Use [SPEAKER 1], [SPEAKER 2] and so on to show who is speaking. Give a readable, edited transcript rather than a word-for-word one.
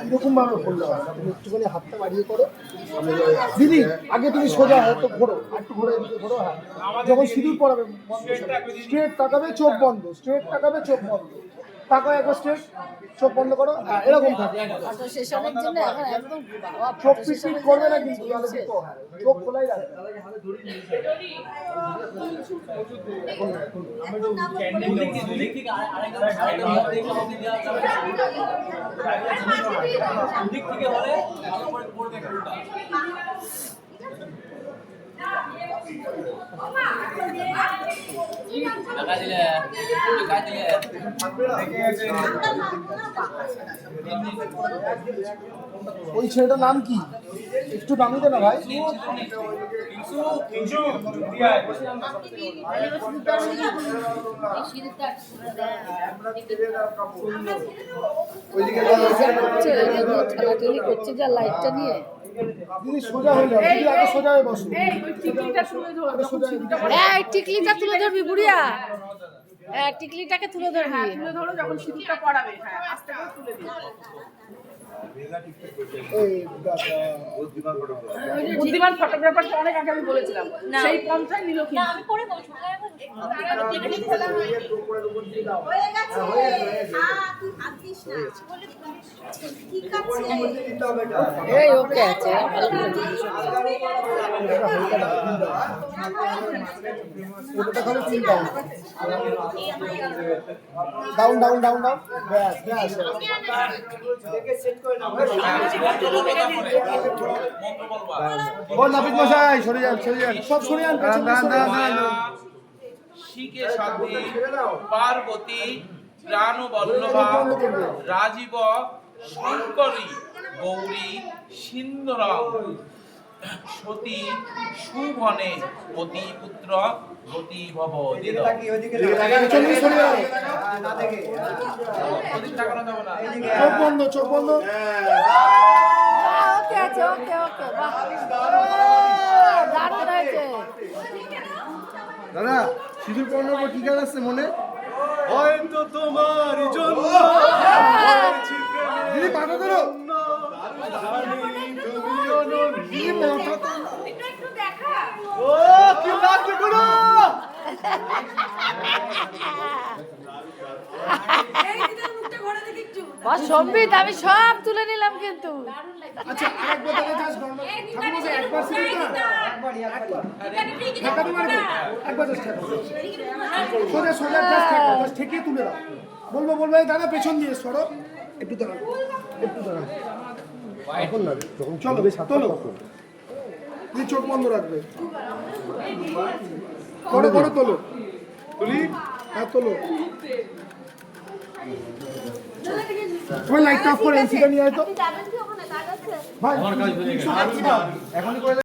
[SPEAKER 1] এরকম ভাবে করলে হবে না, তুমি একটুখানি হাতটা বাড়িয়ে করো। দিদি আগে তুমি সোজা হাত ঘোরো, একটু ঘোরো, এদিকে ঘোরো। হ্যাঁ, যখন সিঁদুর পরাবে স্ট্রেট তাকাবে, চোখ বন্ধ, স্ট্রেট তাকাবে, চোখ বন্ধ, তাকাও একবার স্ট্রেট, চোখ বন্ধ করো। হ্যাঁ, এরকম থাকে। চোখ পিট করবে না কিন্তু, চোখ খোলাই রাখবে। ওই ছেলেটার নাম কি? একটু নামিয়ে দে না ভাই।
[SPEAKER 2] ঠেলাঠেলি করছে যা লাইটটা নিয়ে।
[SPEAKER 1] দিদি সোজা হয়ে যাও, দিদি আগে সোজা হয়ে বসো।
[SPEAKER 2] হ্যাঁ, টিকলিটা তুলে ধরবি বুড়িয়া। হ্যাঁ, টিকলিটাকে তুলে ধরবি।
[SPEAKER 3] তুলে ধরো যখন সিঁদুরটা পরাবে। হ্যাঁ, আস্তে করে তুলে দিও। বুদ্ধিমান ফটোগ্রাফারকে অনেক আগে আমি বলেছিলাম, সেই পন্থায় নিল কি আমি পরে বলছি।
[SPEAKER 2] এই ওকে আছে।
[SPEAKER 1] ডাউন ডাউন ডাউন ডাউন, ব্যাস ব্যাস। ও নাপিত মশাই সরে যান, সরে যান, সব সরে যান।
[SPEAKER 4] শিকে সাথী পার্বতী প্রাণবল্লভা রাজীব শঙ্করী গৌরী সিন্ধুরম সতী সুভনে পতি পুত্র গতি ভব
[SPEAKER 1] চোখ বন্ধ, চোখ বন্ধ।
[SPEAKER 2] ওকে আছে, ওকে ওকে, বাহ দারুণ হয়েছে।
[SPEAKER 1] দাদা সিঁদুর পরানোর পর কি গান আসছে মনে?
[SPEAKER 5] হয়তো তোমার জন্য
[SPEAKER 1] দিদি পাঠা ধরো।
[SPEAKER 5] ও কি লাগছে গুলো
[SPEAKER 2] সম্বিত আমি সব তুলে নিলাম কিন্তু।
[SPEAKER 1] আচ্ছা আরেকবার দেখে যাস নরমাল ঠাকুর মশাই, একবার সিঁদুরটা একবার জাস্ট সোজা সোজা জাস্ট ঠেকিয়ে তুলে দাও। বলবো বলবো এই দাদা পেছন দিয়ে সরো, একটু দাঁড়ান, একটু দাঁড়ান। এখন না, চলো তোলো, তুমি চোখ বন্ধ রাখবে। করো করো, তোলো, তুলি, হ্যাঁ তোলো। তোমার লাইটটা অফ করে এসিটা নিয়ে আয় তো ভাই। এখনই করে